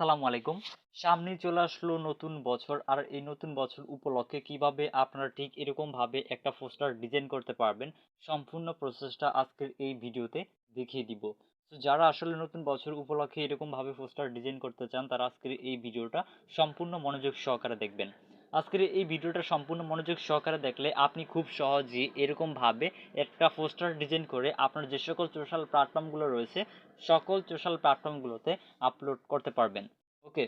আসসালামু আলাইকুম। সামনেই চলে আসলো নতুন বছর, আর এই নতুন বছর উপলক্ষে কিভাবে আপনারা ঠিক এরকম ভাবে একটা পোস্টার ডিজাইন করতে পারবেন, সম্পূর্ণ প্রসেসটা আজকের এই ভিডিওতে দেখিয়ে দিব। তো যারা আসলে নতুন বছর উপলক্ষে এরকম ভাবে পোস্টার ডিজাইন করতে চান, তারা আজকের এই ভিডিওটা সম্পূর্ণ মনোযোগ সহকারে দেখবেন। আজকের এই ভিডিওটা সম্পূর্ণ মনোযোগ সহকারে দেখলে আপনি খুব সহজেই এরকম ভাবে একটা পোস্টার ডিজাইন করে আপনার যে সকল সোশ্যাল প্ল্যাটফর্মগুলো রয়েছে, সকল সোশ্যাল প্ল্যাটফর্মগুলোতে আপলোড করতে পারবেন। ওকে,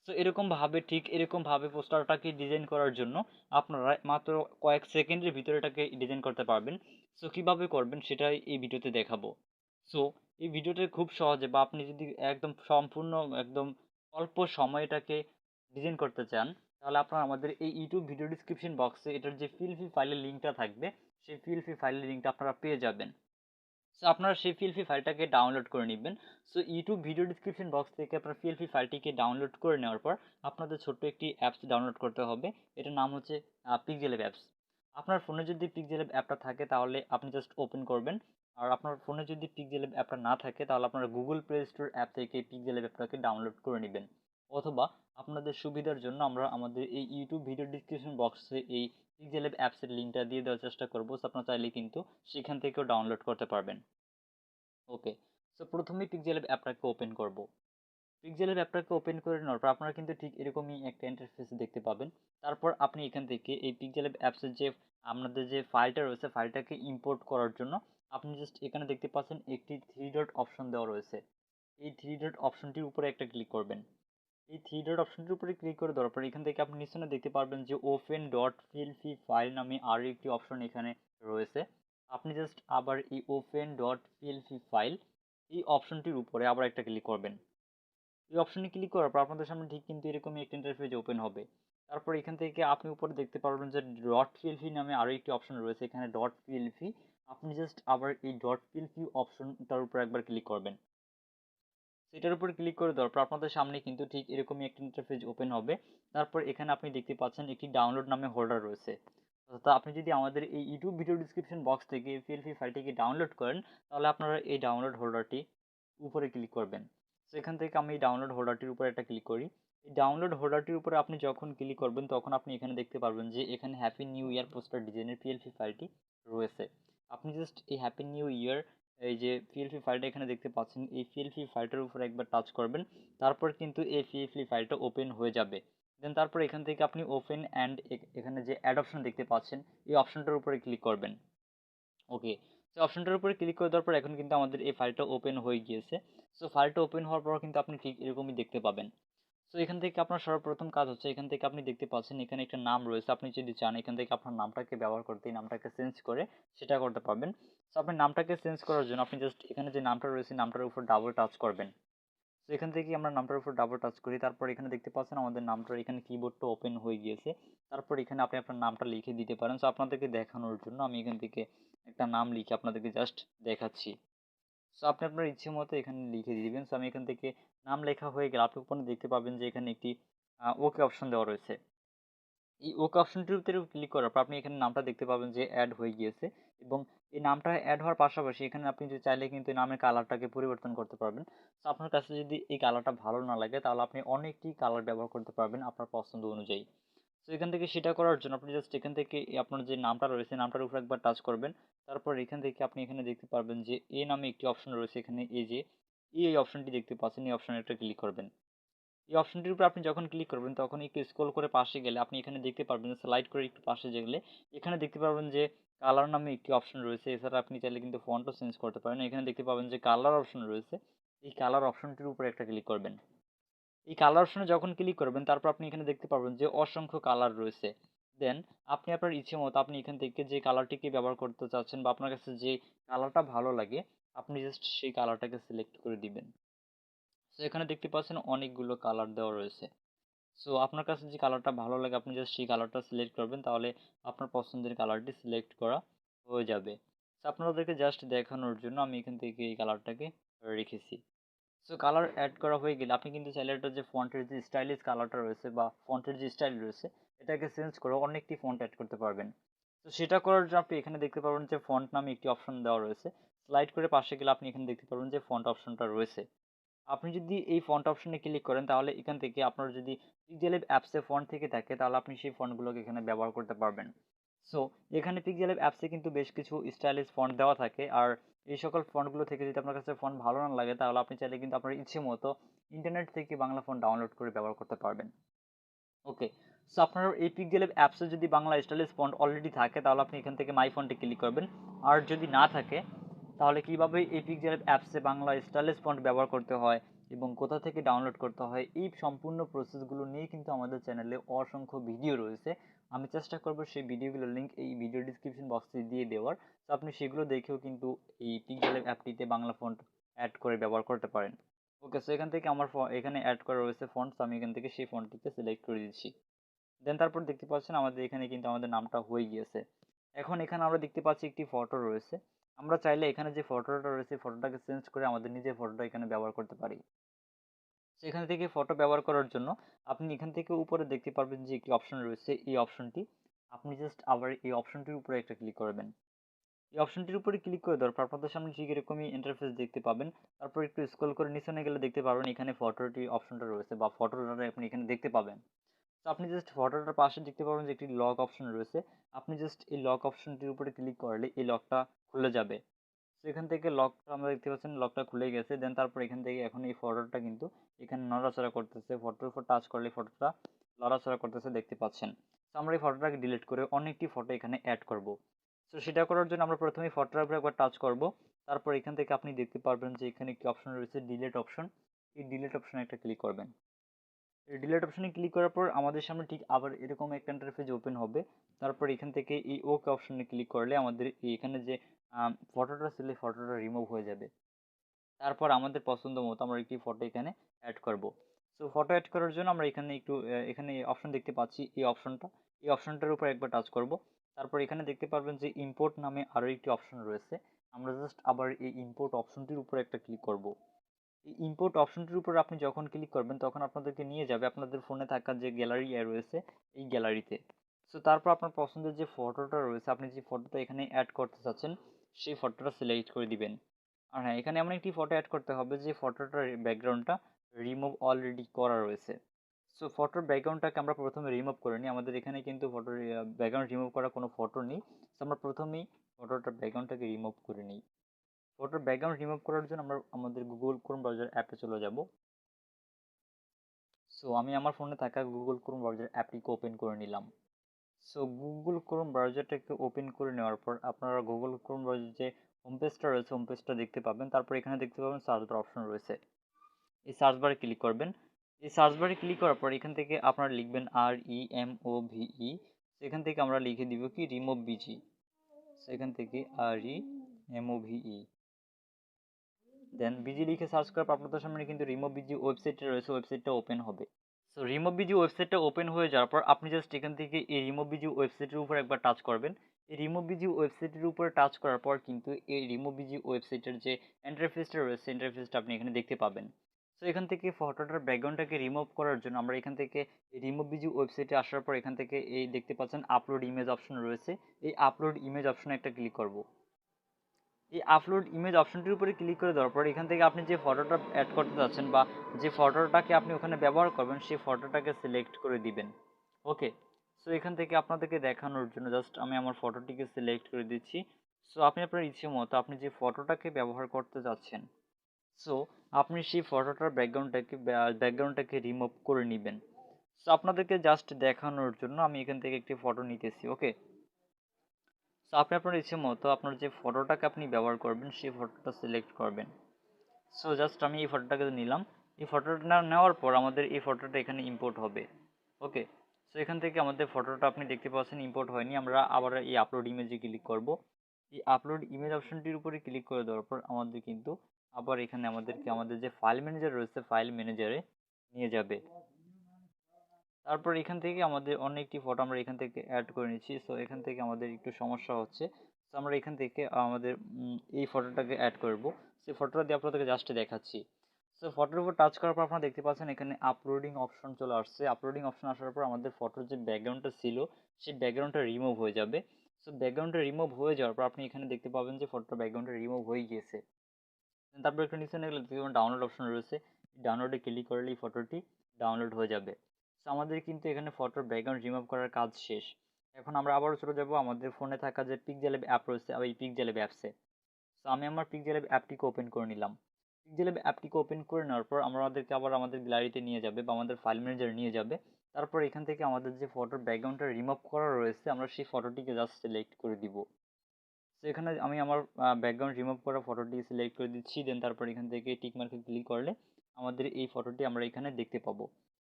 সো এরকম ভাবে পোস্টারটাকে ডিজাইন করার জন্য আপনারা মাত্র কয়েক সেকেন্ডের ভিতরে এটাকে ডিজাইন করতে পারবেন। সো কিভাবে করবেন সেটাই এই ভিডিওতে দেখাবো। সো এই ভিডিওটা খুব সহজে, বা আপনি যদি একদম সম্পূর্ণ একদম অল্প সময়টাকে ডিজাইন করতে চান, তাহলে আপনারা আমাদের এই ইউটিউব ভিডিও ডিসক্রিপশন বক্সে এটার যে ফিল ফাইলের লিঙ্কটা থাকবে, সেই ফিল ফাইলের লিঙ্কটা আপনারা পেয়ে যাবেন। সো আপনারা সেই পিএলপি ফাইলটাকে ডাউনলোড করে নেবেন। So YouTube video description box থেকে আপনার পিএলপি ফাইলটিকে ডাউনলোড করে নেওয়ার পর আপনাদের ছোট্ট একটি অ্যাপস ডাউনলোড করতে হবে। এটার নাম হচ্ছে পিক্সেল অ্যাপস। আপনার ফোনে যদি পিক্সেল অ্যাপটা থাকে তাহলে আপনি জাস্ট ওপেন করবেন। আর আপনার ফোনে যদি পিক্সেল অ্যাপটা না থাকে তাহলে আপনারা গুগল প্লে স্টোর অ্যাপ থেকে পিক্সেল অ্যাপটাকে ডাউনলোড করে নেবেন। অথবা আপনাদের সুবিধার জন্য আমরা আমাদের এই ইউটিউব ভিডিও ডিসক্রিপশন বক্সে এই পিক্সেল অ্যাপসের লিঙ্কটা দিয়ে দেওয়ার চেষ্টা করবো। সো আপনারা চাইলে কিন্তু সেখান থেকেও ডাউনলোড করতে পারবেন। ওকে, সো প্রথমেই পিক্সেল অ্যাপটাকে ওপেন করব। পিক্সেল অ্যাপটাকে ওপেন করে নেওয়ার পর আপনারা কিন্তু ঠিক এরকমই একটা ইন্টারফেস দেখতে পাবেন। তারপর আপনি এখান থেকে এই পিক্সেল অ্যাপসের যে আপনাদের যে ফাইলটা রয়েছে, ফাইলটাকে ইম্পোর্ট করার জন্য আপনি জাস্ট এখানে দেখতে পাচ্ছেন একটি থ্রি ডট অপশন দেওয়া রয়েছে। এই থ্রি ডট অপশনটির উপরে একটা ক্লিক করবেন। এই থ্রি ডট অপশনটির উপরে ক্লিক করে দেওয়ার পর এখান থেকে আপনি নিচে দেখতে পারবেন যে ওপেন ডট পিএলপি ফাইল নামে আরও একটি অপশন এখানে রয়েছে। আপনি জাস্ট আবার এই ওপেন ডট পিএলপি ফাইল এই অপশনটির উপরে আবার একটা ক্লিক করবেন। এই অপশনে ক্লিক করার পর আপনাদের সামনে ঠিক কিন্তু এরকমই একটা ইন্টারফেস ওপেন হবে। তারপর এখান থেকে আপনি উপরে দেখতে পারবেন যে ডট পিএলপি নামে আরও একটি অপশন রয়েছে, এখানে ডট পিএলপি। আপনি জাস্ট আবার এই ডট পিএলপি অপশনটার উপর একবার ক্লিক করবেন। সেটার উপর ক্লিক করে দেওয়ার পর আপনাদের সামনে কিন্তু ঠিক এরকমই একটা ইন্টারফেস ওপেন হবে। তারপর এখানে আপনি দেখতে পাচ্ছেন একটি ডাউনলোড নামে হোল্ডার রয়েছে। তো আপনি যদি আমাদের এই ইউটিউব ভিডিও ডিসক্রিপশন বক্স থেকে পিএলপি ফাইলটিকে ডাউনলোড করেন, তাহলে আপনারা এই ডাউনলোড হোল্ডারটি উপরে ক্লিক করবেন। তো এখান থেকে আমি এই ডাউনলোড হোল্ডারটির উপরে একটা ক্লিক করি। এই ডাউনলোড হোল্ডারটির উপরে আপনি যখন ক্লিক করবেন তখন আপনি এখানে দেখতে পারবেন যে এখানে হ্যাপি নিউ ইয়ার পোস্টার ডিজাইনের পিএলপি ফাইলটি রয়েছে। আপনি জাস্ট এই হ্যাপি নিউ ইয়ার এই যে পিএলপি ফাইলটা এখানে দেখতে পাচ্ছেন, এই পিএলপি ফাইলটার উপর একবার টাচ করবেন। তারপর কিন্তু এই পিএলপি ফাইলটা ওপেন হয়ে যাবে। দেন তারপর এখান থেকে আপনি ওপেন অ্যান্ড এখানে যে অ্যাড অপশন দেখতে পাচ্ছেন, এই অপশনটার উপরে ক্লিক করবেন। ওকে, সো অপশনটার উপরে ক্লিক করে দেওয়ার পর এখন কিন্তু আমাদের এই ফাইলটা ওপেন হয়ে গিয়েছে। সো ফাইলটা ওপেন হওয়ার পর কিন্তু আপনি ঠিক এরকমই দেখতে পাবেন। সো এখান থেকে আপনার সর্বপ্রথম কাজ হচ্ছে, এখান থেকে আপনি দেখতে পাচ্ছেন এখানে একটা নাম রয়েছে। আপনি যদি চান এখান থেকে আপনার নামটাকে ব্যবহার করতে, এই নামটাকে চেঞ্জ করে সেটা করতে পারবেন। সো আপনি নামটাকে চেঞ্জ করার জন্য আপনি জাস্ট এখানে যে নামটা রয়েছে নামটার উপর ডাবল টাচ করবেন। তো এখান থেকে আমরা নামটার উপর ডাবল টাচ করি। তারপর এখানে দেখতে পাচ্ছেন আমাদের নামটার এখানে কিবোর্ডটা ওপেন হয়ে গিয়েছে। তারপর এখানে আপনি আপনার নামটা লিখে দিতে পারেন। সো আপনাদেরকে দেখানোর জন্য আমি এখান থেকে একটা নাম লিখে আপনাদেরকে জাস্ট দেখাচ্ছি। সো আপনি আপনার ইচ্ছে মতো এখানে লিখে দিয়ে দিবেন। সো আমি এখান থেকে নাম লেখা হয়ে গেলে আপনি উপরে দেখতে পাবেন যে এখানে একটি ওকে অপশন দেওয়া রয়েছে। এই ওকে অপশনটির উপরে ক্লিক করার পর আপনি এখানে নামটা দেখতে পাবেন যে অ্যাড হয়ে গিয়েছে। এবং এই নামটা অ্যাড হওয়ার পাশাপাশি এখানে আপনি যদি চাইলে কিন্তু এই নামের কালারটাকে পরিবর্তন করতে পারবেন। তো আপনার কাছে যদি এই কালারটা ভালো না লাগে তাহলে আপনি অনেকটি কালার ব্যবহার করতে পারবেন আপনার পছন্দ অনুযায়ী। তো এখান থেকে সেটা করার জন্য আপনি জাস্ট এখান থেকে আপনার যে নামটা রয়েছে নামটার উপর একবার টাচ করবেন। তারপর এখান থেকে আপনি এখানে দেখতে পারবেন যে এ নামে একটি অপশন রয়েছে, এখানে এই যে এই অপশনটি দেখতে পাচ্ছেন, এই অপশনে একটা ক্লিক করবেন। এই অপশনটির উপর আপনি যখন ক্লিক করবেন তখন একটু স্ক্রল করে পাশে গেলে আপনি এখানে দেখতে পারবেন যে স্লাইড করে একটু পাশে গেলে এখানে দেখতে পারবেন যে কালার নামে একটি অপশন রয়েছে। এছাড়া আপনি চাইলে কিন্তু ফন্টও চেঞ্জ করতে পারেন। এখানে দেখতে পাবেন যে কালার অপশন রয়েছে, এই কালার অপশনটির উপরে একটা ক্লিক করবেন। এই কালার অপশনে যখন ক্লিক করবেন তারপর আপনি এখানে দেখতে পারবেন যে অসংখ্য কালার রয়েছে। দেন আপনি আপনার ইচ্ছে মতো আপনি এখান থেকে যে কালারটিকে ব্যবহার করতে চাচ্ছেন বা আপনার কাছে যে কালারটা ভালো লাগে আপনি জাস্ট সেই কালারটাকে সিলেক্ট করে দিবেন। তো এখানে দেখতে পাচ্ছেন অনেকগুলো কালার দেওয়া রয়েছে। সো আপনার কাছে যে কালারটা ভালো লাগে আপনি জাস্ট সেই কালারটা সিলেক্ট করবেন, তাহলে আপনার পছন্দের কালারটি সিলেক্ট করা হয়ে যাবে। সো আপনাদেরকে জাস্ট দেখানোর জন্য আমি এখান থেকে এই কালারটাকে রেখেছি। সো কালার অ্যাড করা হয়ে গেলে আপনি কিন্তু চাইলে এটা যে ফন্টের যে স্টাইলিশ কালারটা রয়েছে বা ফন্টের যে স্টাইল রয়েছে এটাকে চেঞ্জ করে অনেকটি ফন্ট অ্যাড করতে পারবেন। তো সেটা করার জন্য আপনি এখানে দেখতে পারবেন যে ফন্ট নামে একটি অপশন দেওয়া রয়েছে। স্লাইড করে পাশে গেলে আপনি এখানে দেখতে পারবেন যে ফন্ট অপশনটা রয়েছে। আপনি যদি এই ফন্ট অপশনে ক্লিক করেন তাহলে এখান থেকে আপনার যদি পিক্সেলেভ অ্যাপসে ফন্ট থেকে থাকে তাহলে আপনি সেই ফন্টগুলোকে এখানে ব্যবহার করতে পারবেন। সো এখানে পিক্সেলেভ অ্যাপসে কিন্তু বেশ কিছু স্টাইলিশ ফন্ট দেওয়া থাকে, আর এই সকল ফন্টগুলো থেকে যদি আপনার কাছে ফন্ট ভালো না লাগে তাহলে আপনি চাইলে কিন্তু আপনার ইচ্ছে মতো ইন্টারনেট থেকে বাংলা ফন্ট ডাউনলোড করে ব্যবহার করতে পারবেন। ওকে, সো আপনার এই পিক্সেলেভ অ্যাপসে যদি বাংলা স্টাইলিশ ফন্ট অলরেডি থাকে তাহলে আপনি এখান থেকে মাই ফন্টে ক্লিক করবেন। আর যদি না থাকে তাহলে কিভাবে এই পিক্সেলেভ অ্যাপসে বাংলা স্টাইলিশ ফন্ট ব্যবহার করতে হয় এবং কোথা থেকে ডাউনলোড করতে হয় এই সম্পূর্ণ প্রসেসগুলো নিয়ে কিন্তু আমাদের চ্যানেলে অসংখ্য ভিডিও রয়েছে। আমি চেষ্টা করব সেই ভিডিওগুলোর লিঙ্ক এই ভিডিও ডিসক্রিপশন বক্সে দিয়ে দেওয়ার, তো আপনি সেগুলো দেখেও কিন্তু এই পিক্সেলেভ অ্যাপটিতে বাংলা ফন্ট অ্যাড করে ব্যবহার করতে পারেন। ওকে, সো এখান থেকে আমার এখানে অ্যাড করা রয়েছে ফন্টস, আমি এখান থেকে সেই ফন্টটিকে সিলেক্ট করে দিচ্ছি। দেন তারপর দেখতে পাচ্ছেন আমাদের এখানে কিন্তু আমাদের নামটা হয়ে গিয়েছে। এখন এখানে আমরা দেখতে পাচ্ছি একটি ফটো রয়েছে। আমরা চাইলে এখানে যে ফটোটা রয়েছে ফটোটাকে চেঞ্জ করে আমাদের নিজের ফটোটা এখানে ব্যবহার করতে পারি। তো এখান থেকে ফটো ব্যবহার করার জন্য আপনি এখান থেকে উপরে দেখতে পারবেন যে একটি অপশন রয়েছে, এই অপশনটি আপনি জাস্ট আবার এই অপশনটির উপরে একটা ক্লিক করবেন। এই অপশনটির উপরে ক্লিক করে দেওয়ার পর আপনাদের সামনে ঠিক এরকমই ইন্টারফেস দেখতে পাবেন। তারপর একটু স্ক্রল করে নিচে গেলে দেখতে পারবেন এখানে ফটোটি অপশনটা রয়েছে বা ফটোটা আপনি এখানে দেখতে পাবেন। তো আপনি জাস্ট ফটোটার পাশে দেখতে পাবেন যে একটি লক অপশন রয়েছে। আপনি জাস্ট এই লক অপশনটির উপরে ক্লিক করলে এই লকটা খুলে যাবে। তো এখান থেকে লকটা আমরা দেখতে পাচ্ছেন লকটা খুলে গেছে। দেন তারপর এখান থেকে এখন এই ফটোটা কিন্তু এখানে নড়াচড়া করতেছে, ফটোর উপর টাচ করলে ফটোটা নড়াচড়া করতেছে দেখতে পাচ্ছেন। তো আমরা এই ফটোটাকে ডিলিট করে অনেকটি ফটো এখানে অ্যাড করব। তো সেটা করার জন্য আমরা প্রথমেই ফটোটার উপরে একবার টাচ করব। তারপর এখান থেকে আপনি দেখতে পারবেন যে এখানে একটি অপশন রয়েছে ডিলিট অপশন। এই ডিলিট অপশনে একটা ক্লিক করবেন। এই ডিলিট অপশনে ক্লিক করার পর আমাদের সামনে ঠিক আবার এরকম একটা ইন্টারফেস ওপেন হবে। তারপর এখান থেকে এই ওকে অপশনে ক্লিক করলে আমাদের এখানে যে ফটোটা ছিল এই ফটোটা রিমুভ হয়ে যাবে। তারপর আমাদের পছন্দ মতো আমরা একটি ফটো এখানে অ্যাড করব। সো ফটো অ্যাড করার জন্য আমরা এখানে একটু এখানে অপশন দেখতে পাচ্ছি, এই অপশনটার উপর একবার টাচ করব। তারপর এখানে দেখতে পারবেন যে ইম্পোর্ট নামে আরও একটি অপশন রয়েছে। আমরা জাস্ট আবার এই ইম্পোর্ট অপশনটির উপর একটা ক্লিক করব। এই ইম্পোর্ট অপশনটির উপর আপনি যখন ক্লিক করবেন তখন আপনাদেরকে নিয়ে যাবে আপনাদের ফোনে থাকা যে গ্যালারি রয়েছে এই গ্যালারিতে। সো তারপর আপনার পছন্দের যে ফটোটা রয়েছে, আপনি যে ফটোটা এখানে অ্যাড করতে চাচ্ছেন সেই ফটোটা সিলেক্ট করে দিবেন। আর হ্যাঁ, এখানে এমন একটি ফটো অ্যাড করতে হবে যে ফটোটার ব্যাকগ্রাউন্ডটা রিমুভ অলরেডি করা রয়েছে। সো ফটোর ব্যাকগ্রাউন্ডটাকে আমরা প্রথমে রিমুভ করে নিই। আমাদের এখানে কিন্তু ফটোর ব্যাকগ্রাউন্ড রিমুভ করা কোনো ফটো নেই। সো আমরা প্রথমেই ফটোটার ব্যাকগ্রাউন্ডটাকে রিমুভ করে নিই। ফটোর ব্যাকগ্রাউন্ড রিমুভ করার জন্য আমরা আমাদের গুগল ক্রোম ব্রাউজার অ্যাপে চলে যাব। সো আমি আমার ফোনে থাকা গুগল ক্রোম ব্রাউজার অ্যাপটিকে ওপেন করে নিলাম। সো গুগল ক্রোম ব্রাউজারটাকে ওপেন করে নেওয়ার পর আপনারা গুগল ক্রোম ব্রাউজার যে হোম পেজটা রয়েছে হোম পেজটা দেখতে পাবেন। তারপর এখানে দেখতে পাবেন সার্চ বার অপশন রয়েছে, এই সার্চ বারে ক্লিক করবেন। এই সার্চ বারে ক্লিক করার পর এখান থেকে আপনারা লিখবেন REMOVE। সেখান থেকে আমরা লিখে দিব কি রিমুভ বিজি। সেখান থেকে REMOVE, দেন বিজি লিখে সার্চ করার পর আপনাদের সামনে কিন্তু রিমুভ বিজি ওয়েবসাইটটা রয়েছে, ওয়েবসাইটটা ওপেন হবে। সো রিমুভ বিজি ওয়েবসাইটটা ওপেন হয়ে যাওয়ার পর আপনি জাস্ট এখান থেকে এই রিমুভ বিজি ওয়েবসাইটের উপর একবার টাচ করবেন। এই রিমুভ বিজি ওয়েবসাইটের উপরে টাচ করার পর কিন্তু এই রিমুভ বিজি ওয়েবসাইটের যে ইন্টারফেসটা রয়েছে ইন্টারফেসটা আপনি এখানে দেখতে পাবেন। সো এখান থেকে ফটোটার ব্যাকগ্রাউন্ডটাকে রিমুভ করার জন্য আমরা এখান থেকে রিমুভ বিজি ওয়েবসাইটে আসার পর এখান থেকে এই দেখতে পাচ্ছেন আপলোড ইমেজ অপশন রয়েছে, এই আপলোড ইমেজ অপশনে একটা ক্লিক করব। এই আপলোড ইমেজ অপশনটির উপরে ক্লিক করে দেওয়ার পর এখান থেকে আপনি যে ফটোটা অ্যাড করতে চাচ্ছেন বা যে ফটোটাকে আপনি ওখানে ব্যবহার করবেন সেই ফটোটাকে সিলেক্ট করে দিবেন। ওকে, সো এখান থেকে আপনাদেরকে দেখানোর জন্য জাস্ট আমি আমার ফটোটিকে সিলেক্ট করে দিচ্ছি। সো আপনি আপনার ইচ্ছে মতো আপনি যে ফটোটাকে ব্যবহার করতে চাচ্ছেন, সো আপনি সেই ফটোটার ব্যাকগ্রাউন্ডটাকে রিমুভ করে নেবেন। সো আপনাদেরকে জাস্ট দেখানোর জন্য আমি এখান থেকে একটি ফটো নিতেছি। ওকে, সো আপনি আপনার ইচ্ছে মতো আপনার যে ফটোটাকে আপনি ব্যবহার করবেন সেই ফটোটা সিলেক্ট করবেন। সো জাস্ট আমি এই ফটোটাকে নিলাম। এই ফটোটা নেওয়ার পর আমাদের এই ফটোটা এখানে ইম্পোর্ট হবে। ওকে, সো এখান থেকে আমাদের ফটোটা আপনি দেখতে পাচ্ছেন ইম্পোর্ট হয়নি। আমরা আবার এই আপলোড ইমেজে ক্লিক করব। এই আপলোড ইমেজ অপশনটির উপরে ক্লিক করে দেওয়ার পর আমাদের কিন্তু আবার এখানে আমাদেরকে আমাদের যে ফাইল ম্যানেজার রয়েছে ফাইল ম্যানেজারে নিয়ে যাবে। তারপর এখান থেকে আমাদের অনেকটি ফটো আমরা এখান থেকে অ্যাড করে নিচ্ছি। সো এখান থেকে আমাদের একটু সমস্যা হচ্ছে। সো আমরা এখান থেকে আমাদের এই ফটোটাকে অ্যাড করব। সেই ফটোটা দিয়ে আপনাদেরকে জাস্ট দেখাচ্ছি। সো ফটোর উপর টাচ করার পর আপনারা দেখতে পাচ্ছেন এখানে আপলোডিং অপশন চলে আসছে। আপলোডিং অপশন আসার পর আমাদের ফটোর যে ব্যাকগ্রাউন্ডটা ছিল সেই ব্যাকগ্রাউন্ডটা রিমুভ হয়ে যাবে। সো ব্যাকগ্রাউন্ডটা রিমুভ হয়ে যাওয়ার পর আপনি এখানে দেখতে পাবেন যে ফটোর ব্যাকগ্রাউন্ডটা রিমুভ হয়ে গিয়েছে। তারপর একটু নিচে গেলে দেখবেন ডাউনলোড অপশন রয়েছে, ডাউনলোডে ক্লিক করলেই ফটোটি ডাউনলোড হয়ে যাবে। তো আমাদের কিন্তু এখানে ফটোর ব্যাকগ্রাউন্ড রিমুভ করার কাজ শেষ। এখন আমরা আবারও চলে যাব আমাদের ফোনে থাকা যে পিক্সেল অ্যাপ রয়েছে এই পিক্সেল অ্যাপসে। তো আমি আমার পিক্সেল অ্যাপটিকে ওপেন করে নিলাম। পিক্সেল অ্যাপটিকে ওপেন করে নেওয়ার পর আমাদেরকে আবার আমাদের গ্যালারিতে নিয়ে যাবে বা আমাদের ফাইল ম্যানেজারে নিয়ে যাবে। তারপর এখান থেকে আমাদের যে ফটোর ব্যাকগ্রাউন্ডটা রিমুভ করা রয়েছে আমরা সেই ফটোটিকে জাস্ট সিলেক্ট করে দিব। তো এখানে আমি আমার ব্যাকগ্রাউন্ড রিমুভ করা ফটোটি সিলেক্ট করে দিচ্ছি, দেন তারপর এখান থেকে টিক মার্কে ক্লিক করলে আমাদের এই ফটোটি আমরা এখানে দেখতে পাবো।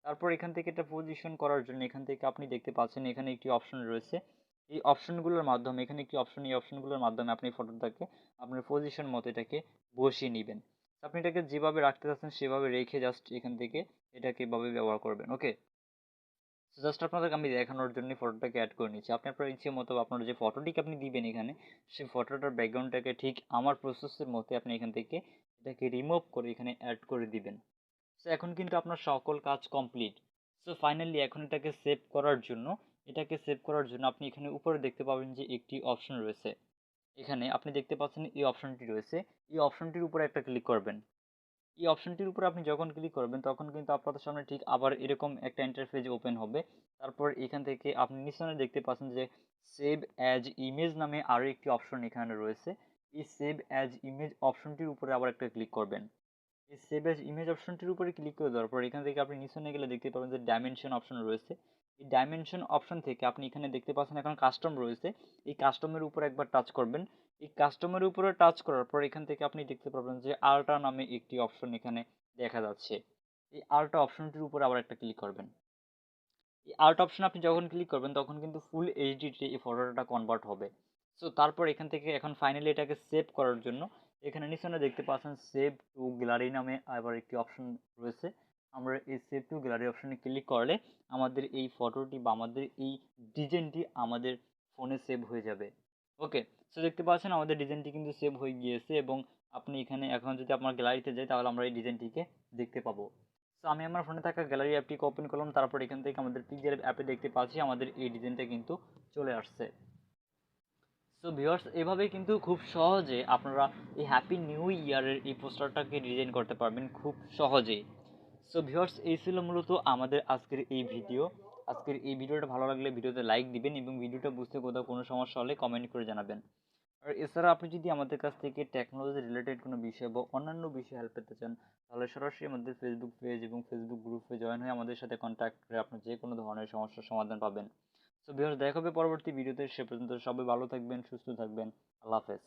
তারপর এখান থেকে এটা পজিশন করার জন্য এখান থেকে আপনি দেখতে পাচ্ছেন এখানে একটি অপশন রয়েছে। এই অপশনগুলোর মাধ্যমে এখানে একটি অপশন, এই অপশনগুলোর মাধ্যমে আপনি ফটোটাকে আপনার পজিশন মতো এটাকে বসিয়ে নেবেন। আপনি এটাকে যেভাবে রাখতে চাচ্ছেন সেভাবে রেখে জাস্ট এখান থেকে এটাকে এভাবে ব্যবহার করবেন। ওকে, জাস্ট আপনাদেরকে আমি দেখানোর জন্য ফটোটাকে অ্যাড করে নিচ্ছি। আপনি আপনার ইচ্ছে মতো আপনার যে ফটোটিকে আপনি দিবেন এখানে সেই ফটোটার ব্যাকগ্রাউন্ডটাকে ঠিক আমার প্রসেসের মতো আপনি এখান থেকে এটাকে রিমুভ করে এখানে অ্যাড করে দিবেন। সো এখন কিন্তু আপনার সকল কাজ কমপ্লিট। সো ফাইনালি এখন এটাকে সেভ করার জন্য আপনি এখানে উপরে দেখতে পাবেন যে একটি অপশন রয়েছে। এখানে আপনি দেখতে পাচ্ছেন এই অপশনটি রয়েছে, এই অপশনটির উপরে একটা ক্লিক করবেন। এই অপশনটির উপর আপনি যখন ক্লিক করবেন তখন কিন্তু আপনাদের সামনে ঠিক আবার এরকম একটা ইন্টারফেস ওপেন হবে। তারপর এখান থেকে আপনি নিচে দেখতে পাচ্ছেন যে সেভ অ্যাজ ইমেজ নামে আরও একটি অপশন এখানে রয়েছে। এই সেভ অ্যাজ ইমেজ অপশনটির উপরে আবার একটা ক্লিক করবেন। এই সেভ অ্যাজ ইমেজ অপশনটির উপরে ক্লিক করে দেওয়ার পর এখান থেকে আপনি নিচে গেলে দেখতে পাবেন যে ডাইমেনশন অপশন রয়েছে। এই ডাইমেনশন অপশন থেকে আপনি এখানে দেখতে পাচ্ছেন এখন কাস্টম রয়েছে, এই কাস্টমের উপর একবার টাচ করবেন। এই কাস্টমের উপরে টাচ করার পর এখান থেকে আপনি দেখতে পাবেন যে আল্ট্রা নামে একটি অপশন এখানে দেখা যাচ্ছে। এই আল্ট্রা অপশনটির উপরে আবার একটা ক্লিক করবেন। এই আল্ট অপশন আপনি যখন ক্লিক করবেন তখন কিন্তু ফুল এইচডিতে এই ফটোটা কনভার্ট হবে। সো তারপর এখান থেকে এখন ফাইনালি এটাকে সেভ করার জন্য এখানে নিচে দেখতে পাচ্ছেন সেভ টু গ্যালারি নামে আবার একটি অপশন রয়েছে। আমরা এই সেভ টু গ্যালারি অপশনে ক্লিক করলে আমাদের এই ফটোটি বা আমাদের এই ডিজাইনটি আমাদের ফোনে সেভ হয়ে যাবে। ওকে, সো দেখতে পাচ্ছেন আমাদের ডিজাইনটি কিন্তু সেভ হয়ে গিয়েছে এবং আপনি এখানে এখন যদি আপনার গ্যালারিতে যাই তাহলে আমরা এই ডিজাইনটিকে দেখতে পাবো। সো আমি আমার ফোনে থাকা গ্যালারি অ্যাপটিকে ওপেন করলাম, তারপর এখান থেকে আমাদের পিক্সেল অ্যাপে দেখতে পাচ্ছি আমাদের এই ডিজাইনটা কিন্তু চলে আসছে। সো ভিউয়ার্স, এভাবেই কিন্তু খুব সহজে আপনারা এই হ্যাপি নিউ ইয়ারের এই পোস্টারটাকে ডিজাইন করতে পারবেন খুব সহজেই। সো ভিউয়ার্স, এই ছিল মূলত আমাদের আজকের এই ভিডিও। আজকের এই ভিডিওটা ভালো লাগলে ভিডিওতে লাইক দিবেন এবং ভিডিওটা বুঝতে কোথাও কোনো সমস্যা হলে কমেন্ট করে জানাবেন। আর এছাড়া আপনি যদি আমাদের কাছ থেকে টেকনোলজি রিলেটেড কোনো বিষয় বা অন্যান্য বিষয়ে হেল্প পেতে চান তাহলে সরাসরি আমাদের ফেসবুক পেজ এবং ফেসবুক গ্রুপে জয়েন হয়ে আমাদের সাথে কন্ট্যাক্ট করে আপনি যে কোনো ধরনের সমস্যার সমাধান পাবেন। সো ভিউয়ার্স, দেখা হবে পরবর্তী ভিডিওতে। সে পর্যন্ত সবাই ভালো থাকবেন, সুস্থ থাকবেন। আল্লাহ হাফেজ।